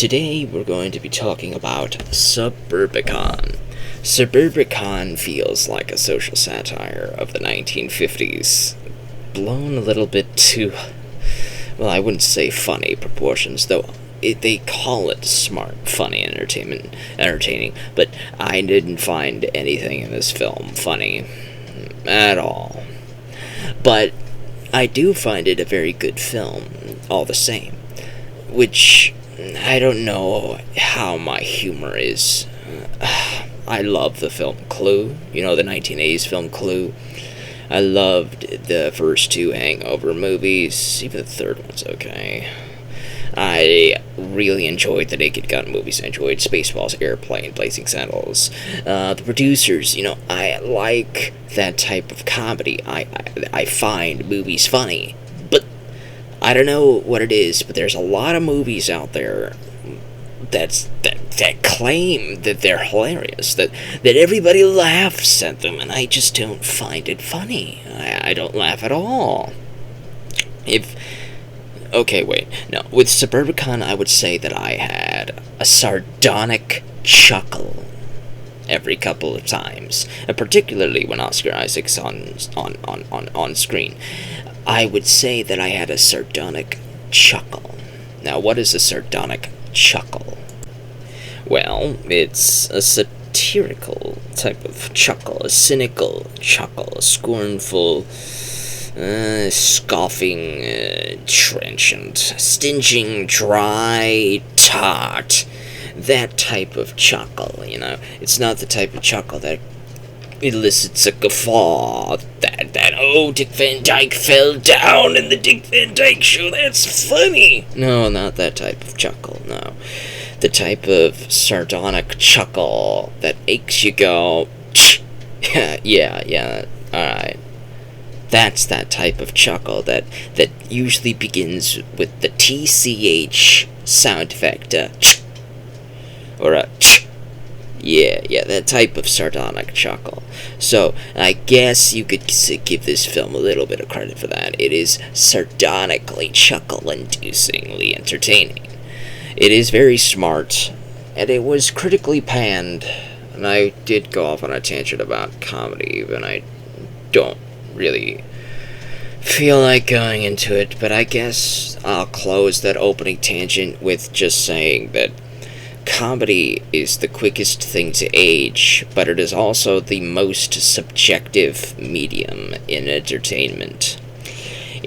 Today we're going to be talking about Suburbicon. Suburbicon feels like a social satire of the 1950s, blown a little bit to, well, I wouldn't say funny proportions, though they call it smart, funny entertaining, but I didn't find anything in this film funny at all. But I do find it a very good film, all the same, which I don't know how my humor is. I love the film Clue, the 1980s film Clue. I loved the first two Hangover movies, even the third one's okay. I really enjoyed the Naked Gun movies. I enjoyed Spaceballs, Airplane, Blazing Saddles. The producers, I like that type of comedy. I find movies funny. But I don't know what it is, but there's a lot of movies out there that claim that they're hilarious, that everybody laughs at them, and I just don't find it funny. I don't laugh at all. Okay, wait. No, with Suburbicon, I would say that I had a sardonic chuckle every couple of times, and particularly when Oscar Isaac's on screen. I would say that I had a sardonic chuckle. Now, what is a sardonic chuckle? Well, it's a satirical type of chuckle, a cynical chuckle, a scornful, scoffing, trenchant, stinging, dry, tart, that type of chuckle, It's not the type of chuckle that elicits a guffaw, Dick Van Dyke fell down in the Dick Van Dyke Show, that's funny! No, not that type of chuckle, no. The type of sardonic chuckle that makes you go, yeah, alright. That's that type of chuckle that usually begins with the TCH sound effect, or a yeah, that type of sardonic chuckle. So, I guess you could give this film a little bit of credit for that. It is sardonically chuckle-inducingly entertaining. It is very smart, and it was critically panned, and I did go off on a tangent about comedy, but I don't really feel like going into it, but I guess I'll close that opening tangent with just saying that comedy is the quickest thing to age, but it is also the most subjective medium in entertainment.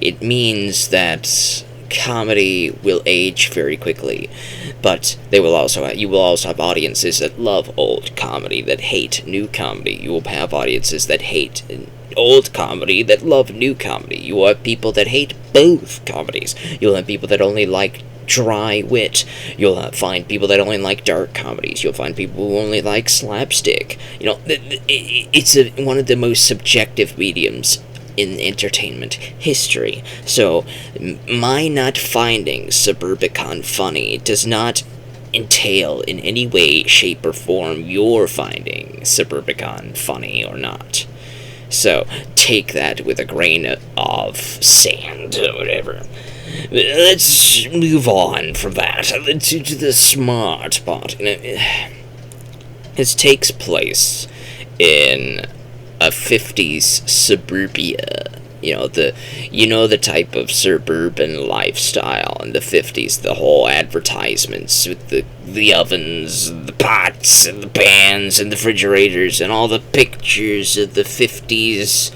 It means that comedy will age very quickly, but you will also have audiences that love old comedy, that hate new comedy. You will have audiences that hate old comedy, that love new comedy. You will have people that hate both comedies. You'll have people that only like dry wit. You'll find people that only like dark comedies. You'll find people who only like slapstick. It's one of the most subjective mediums in entertainment history. So, my not finding Suburbicon funny does not entail in any way, shape, or form your finding Suburbicon funny or not. So, take that with a grain of sand or whatever. Let's move on from that to the smart part. This takes place in a 50s suburbia. The type of suburban lifestyle in the 50s, the whole advertisements with the ovens, the pots, and the pans, and the refrigerators, and all the pictures of the 50s.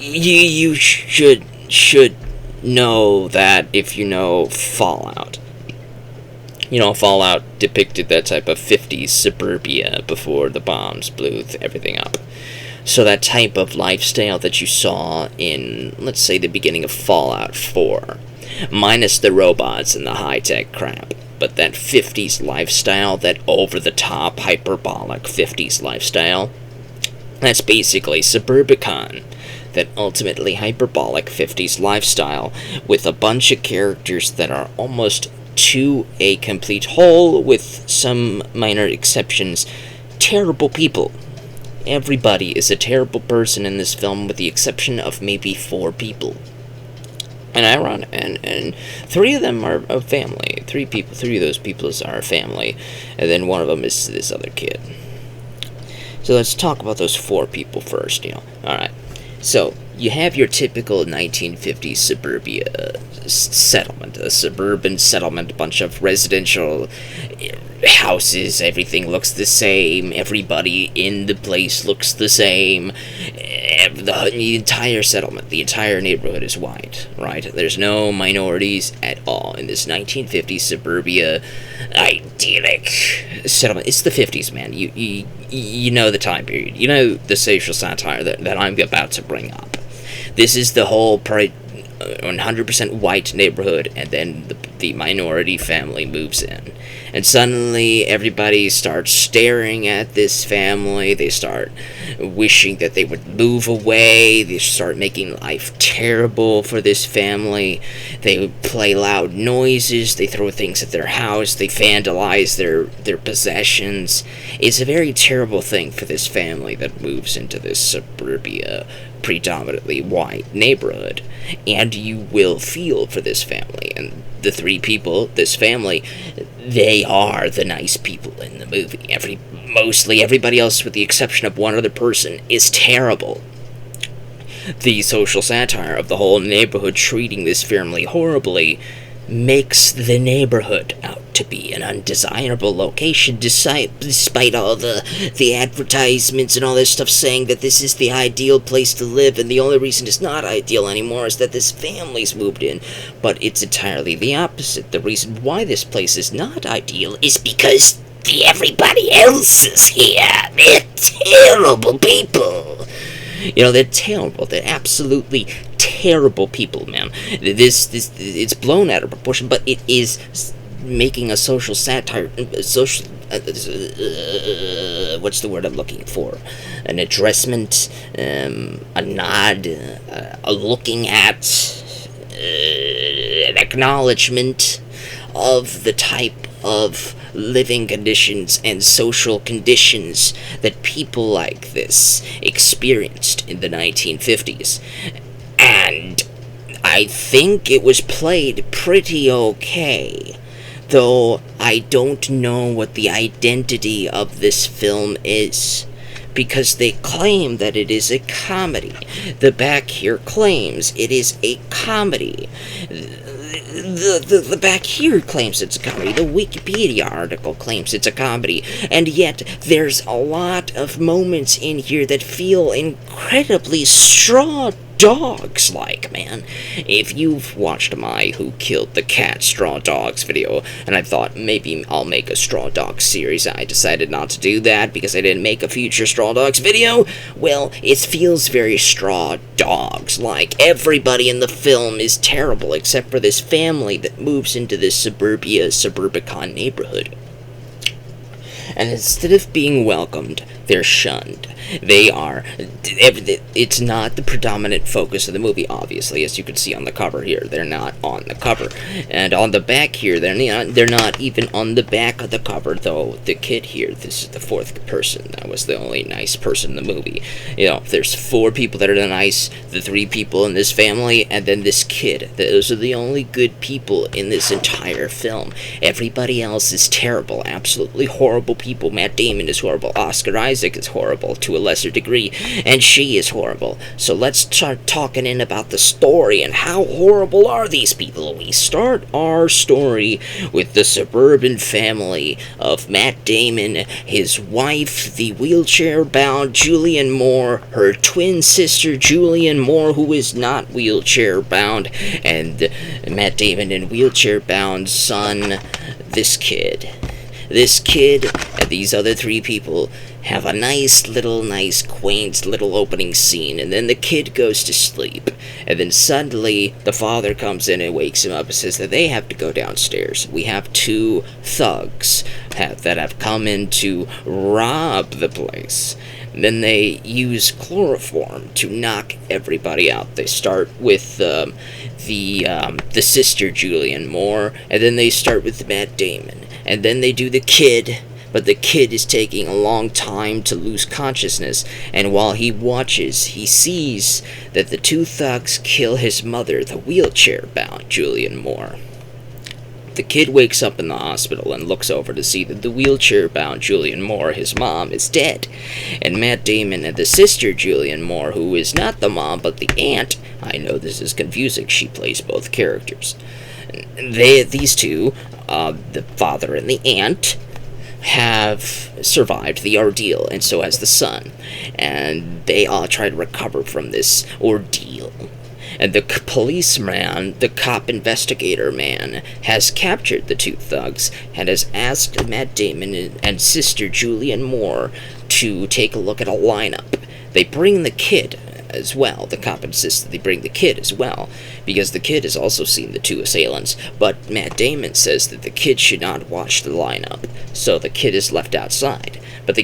You should know that if you know Fallout. Fallout depicted that type of 50s suburbia before the bombs blew everything up. So that type of lifestyle that you saw in, let's say, the beginning of Fallout 4, minus the robots and the high-tech crap, but that 50s lifestyle, that over-the-top, hyperbolic 50s lifestyle, that's basically Suburbicon. That ultimately hyperbolic 50s lifestyle with a bunch of characters that are almost to a complete whole, with some minor exceptions, terrible people. Everybody is a terrible person in this film with the exception of maybe 4 people. And ironic, and three of them are a family. Three of those people are a family, and then one of them is this other kid. So let's talk about those four people first. All right. So you have your typical 1950s suburbia settlement, a suburban settlement, a bunch of residential houses. Everything looks the same. Everybody in the place looks the same. The entire settlement, the entire neighborhood is white, right? There's no minorities at all in this 1950s suburbia idyllic settlement. It's the 50s, man. You know the time period. You know the social satire that I'm about to bring up. This is the whole 100% white neighborhood, and then the minority family moves in. And suddenly everybody starts staring at this family. They start wishing that they would move away. They start making life terrible for this family. They play loud noises. They throw things at their house. They vandalize their possessions. It's a very terrible thing for this family that moves into this suburbia predominantly white neighborhood, and you will feel for this family. And the three people, this family, they are the nice people in the movie. Mostly everybody else, with the exception of one other person, is terrible. The social satire of the whole neighborhood treating this family horribly makes the neighborhood out to be an undesirable location, despite all the advertisements and all this stuff saying that this is the ideal place to live, and the only reason it's not ideal anymore is that this family's moved in. But it's entirely the opposite. The reason why this place is not ideal is because everybody else is here. They're terrible people. They're terrible. They're absolutely terrible people, man. This it's blown out of proportion, but it is making a social satire, what's the word I'm looking for? An addressment, a nod, a looking at, an acknowledgement of the type of living conditions and social conditions that people like this experienced in the 1950s. And I think it was played pretty okay, though I don't know what the identity of this film is, because they claim that it is a comedy. The back here claims it is a comedy. The back here claims it's a comedy. The Wikipedia article claims it's a comedy. And yet, there's a lot of moments in here that feel incredibly straw dogs-like, man. If you've watched my Who Killed the Cat Straw Dogs video, and I thought maybe I'll make a Straw Dogs series, I decided not to do that because I didn't make a future Straw Dogs video. Well, it feels very Straw Dogs-like. Everybody in the film is terrible except for this family that moves into this Suburbicon neighborhood. And instead of being welcomed, they're shunned. It's not the predominant focus of the movie, obviously, as you can see on the cover here. They're not on the cover. And on the back here, they're not even on the back of the cover, though the kid here, this is the fourth person. That was the only nice person in the movie. There's four people that are nice, the three people in this family, and then this kid. Those are the only good people in this entire film. Everybody else is terrible, absolutely horrible people. Matt Damon is horrible. Oscar Isaac is horrible to a lesser degree, and she is horrible. So let's start talking in about the story and how horrible are these people. We start our story with the suburban family of Matt Damon, his wife, the wheelchair-bound Julianne Moore, her twin sister Julianne Moore, who is not wheelchair-bound, and Matt Damon and wheelchair-bound son, this kid. This kid and these other three people have a nice, quaint little opening scene, and then the kid goes to sleep, and then suddenly the father comes in and wakes him up and says that they have to go downstairs. We have two thugs that have come in to rob the place. And then they use chloroform to knock everybody out. They start with the sister Julianne Moore, and then they start with Matt Damon, and then they do the kid, but the kid is taking a long time to lose consciousness, and while he watches, he sees that the two thugs kill his mother, the wheelchair-bound Julianne Moore. The kid wakes up in the hospital and looks over to see that the wheelchair-bound Julianne Moore, his mom, is dead. And Matt Damon and the sister Julianne Moore, who is not the mom but the aunt, I know this is confusing, she plays both characters. These two, the father and the aunt, have survived the ordeal, and so has the son. And they all try to recover from this ordeal. And the policeman, the cop investigator man, has captured the two thugs and has asked Matt Damon and sister Julianne Moore to take a look at a lineup. They bring the kid as well. The cop insists that they bring the kid as well, because the kid has also seen the two assailants, but Matt Damon says that the kid should not watch the lineup, so the kid is left outside. But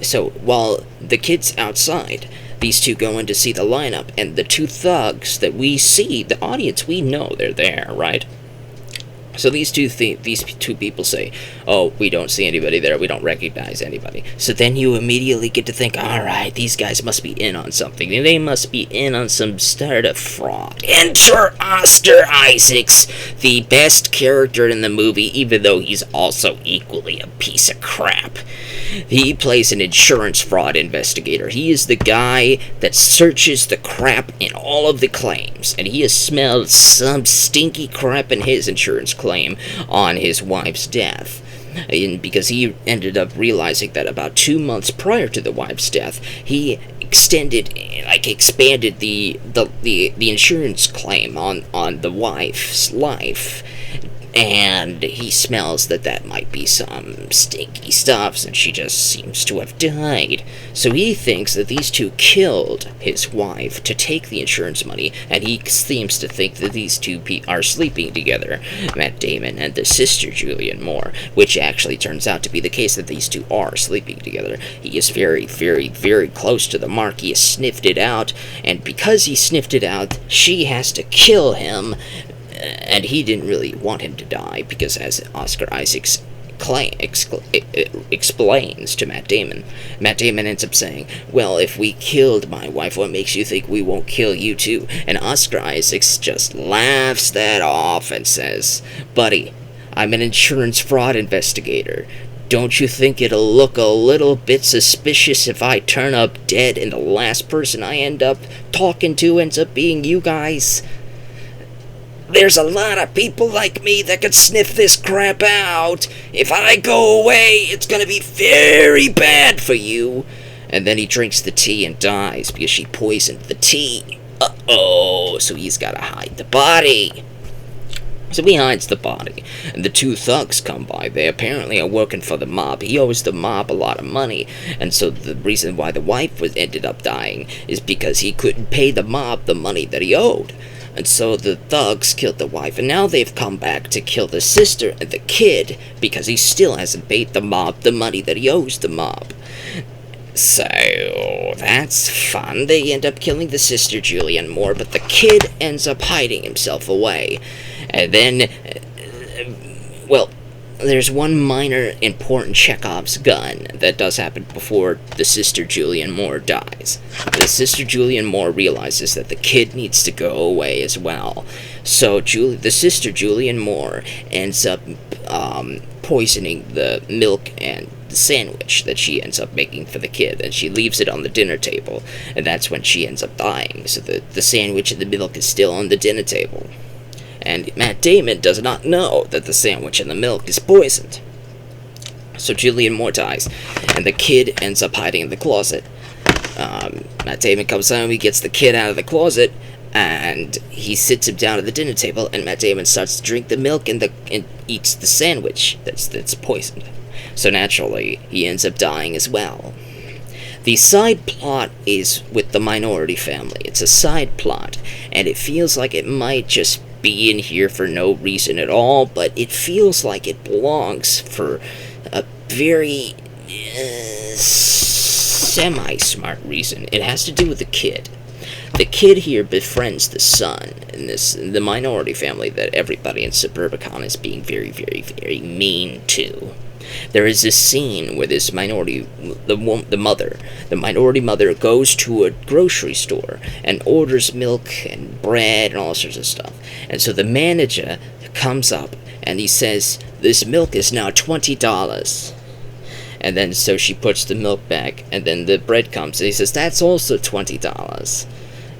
so while the kid's outside, these two go in to see the lineup, and the two thugs that we see, the audience, we know they're there, right? So these two people say, oh, we don't see anybody there, we don't recognize anybody. So then you immediately get to think, alright, these guys must be in on something. They must be in on some sort of fraud. Enter Oscar Isaacs, the best character in the movie, even though he's also equally a piece of crap. He plays an insurance fraud investigator. He is the guy that searches the crap in all of the claims, and he has smelled some stinky crap in his insurance claim on his wife's death. And because he ended up realizing that about 2 months prior to the wife's death, he expanded the insurance claim on the wife's life. And he smells that might be some stinky stuff, since she just seems to have died. So he thinks that these two killed his wife to take the insurance money, and he seems to think that these two are sleeping together, Matt Damon and the sister Julianne Moore, which actually turns out to be the case, that these two are sleeping together. He is very, very, very close to the mark. He has sniffed it out, and because he sniffed it out, she has to kill him. And he didn't really want him to die, because as Oscar Isaacs explains to Matt Damon ends up saying, well, if we killed my wife, what makes you think we won't kill you too? And Oscar Isaacs just laughs that off and says, buddy, I'm an insurance fraud investigator. Don't you think it'll look a little bit suspicious if I turn up dead and the last person I end up talking to ends up being you guys? There's a lot of people like me that could sniff this crap out. If I go away, it's gonna be very bad for you. And then he drinks the tea and dies because she poisoned the tea. Uh-oh, so he's gotta hide the body. So he hides the body, and the two thugs come by. They apparently are working for the mob. He owes the mob a lot of money, and so the reason why the wife ended up dying is because he couldn't pay the mob the money that he owed. And so the thugs killed the wife, and now they've come back to kill the sister and the kid, because he still hasn't paid the mob the money that he owes the mob. So, that's fun. They end up killing the sister, Julianne Moore, but the kid ends up hiding himself away. And then, well, there's one minor important Chekhov's gun that does happen before the sister Julianne Moore dies. The sister Julianne Moore realizes that the kid needs to go away as well. So the sister Julianne Moore ends up poisoning the milk and the sandwich that she ends up making for the kid, and she leaves it on the dinner table, and that's when she ends up dying. So the sandwich and the milk is still on the dinner table. And Matt Damon does not know that the sandwich and the milk is poisoned. So Julianne Moore dies, and the kid ends up hiding in the closet. Matt Damon comes home, he gets the kid out of the closet, and he sits him down at the dinner table, and Matt Damon starts to drink the milk and eats the sandwich that's poisoned. So naturally, he ends up dying as well. The side plot is with the minority family. It's a side plot, and it feels like it might just be in here for no reason at all, but it feels like it belongs for a very semi-smart reason. It has to do with the kid. The kid here befriends the son in the minority family that everybody in Suburbicon is being very, very, very mean to. There is this scene where this minority, the minority mother goes to a grocery store and orders milk and bread and all sorts of stuff. And so the manager comes up and he says, "This milk is now $20. And then so she puts the milk back, and then the bread comes and he says, "That's also $20.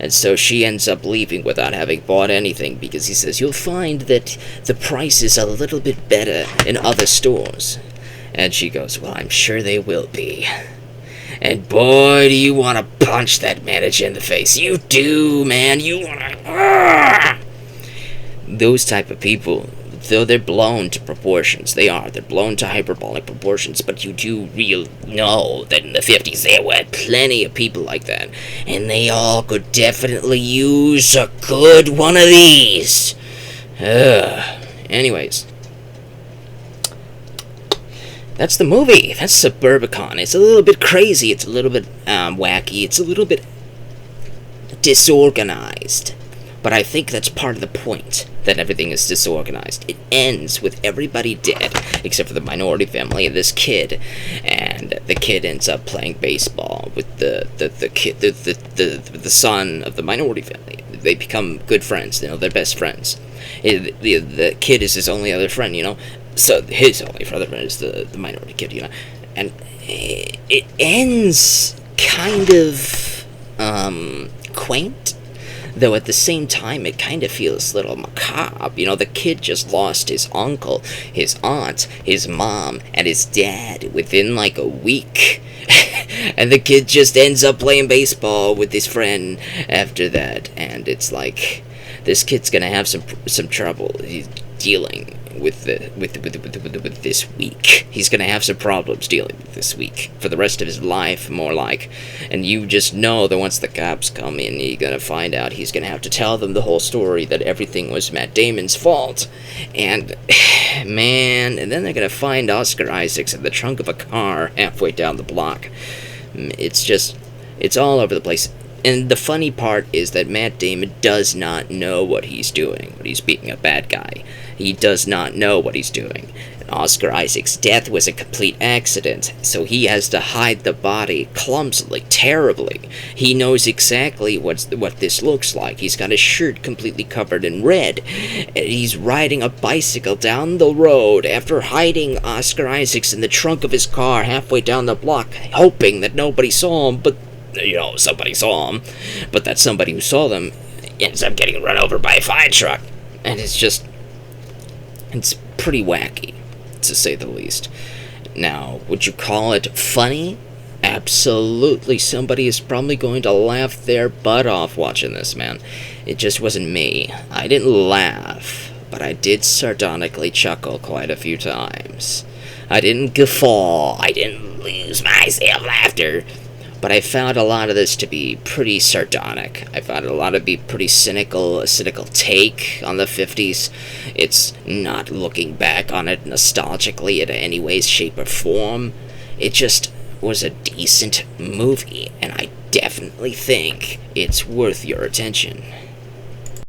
And so she ends up leaving without having bought anything, because he says, "You'll find that the price is a little bit better in other stores." And she goes, "Well, I'm sure they will be." And boy, do you want to punch that manager in the face. You do, man. You want to... Those type of people, though they're blown to proportions, they're blown to hyperbolic proportions, but you do real know that in the 50s there were plenty of people like that, and they all could definitely use a good one of these. Anyways, that's the movie. That's Suburbicon. It's a little bit crazy, it's a little bit wacky, it's a little bit disorganized. But I think that's part of the point, that everything is disorganized. It ends with everybody dead, except for the minority family and this kid. And the kid ends up playing baseball with the son of the minority family. They become good friends, they're best friends. The kid is his only other friend, So his only other friend is the minority kid, And it ends kind of quaint. Though at the same time, it kind of feels a little macabre. The kid just lost his uncle, his aunt, his mom, and his dad within like a week. And the kid just ends up playing baseball with his friend after that. And it's like, this kid's gonna have some trouble dealing with this week. He's gonna have some problems dealing with this week for the rest of his life, more like. And you just know that once the cops come in, you're gonna find out he's gonna have to tell them the whole story, that everything was Matt Damon's fault. And man, and then they're gonna find Oscar Isaacs in the trunk of a car halfway down the block. It's all over the place. And the funny part is that Matt Damon does not know what he's doing when he's being a bad guy. He does not know what he's doing. And Oscar Isaac's death was a complete accident, so he has to hide the body clumsily, terribly. He knows exactly what this looks like. He's got his shirt completely covered in red, and he's riding a bicycle down the road after hiding Oscar Isaacs in the trunk of his car halfway down the block, hoping that nobody saw him, but somebody saw him, but that somebody who saw them ends up getting run over by a fire truck. And it's pretty wacky, to say the least. Now, would you call it funny? Absolutely. Somebody is probably going to laugh their butt off watching this, man. It just wasn't me. I didn't laugh, but I did sardonically chuckle quite a few times. I didn't guffaw. I didn't lose my self-laughter. But I found a lot of this to be pretty sardonic. I found a lot to be pretty cynical, a cynical take on the 50s. It's not looking back on it nostalgically in any way, shape, or form. It just was a decent movie, and I definitely think it's worth your attention.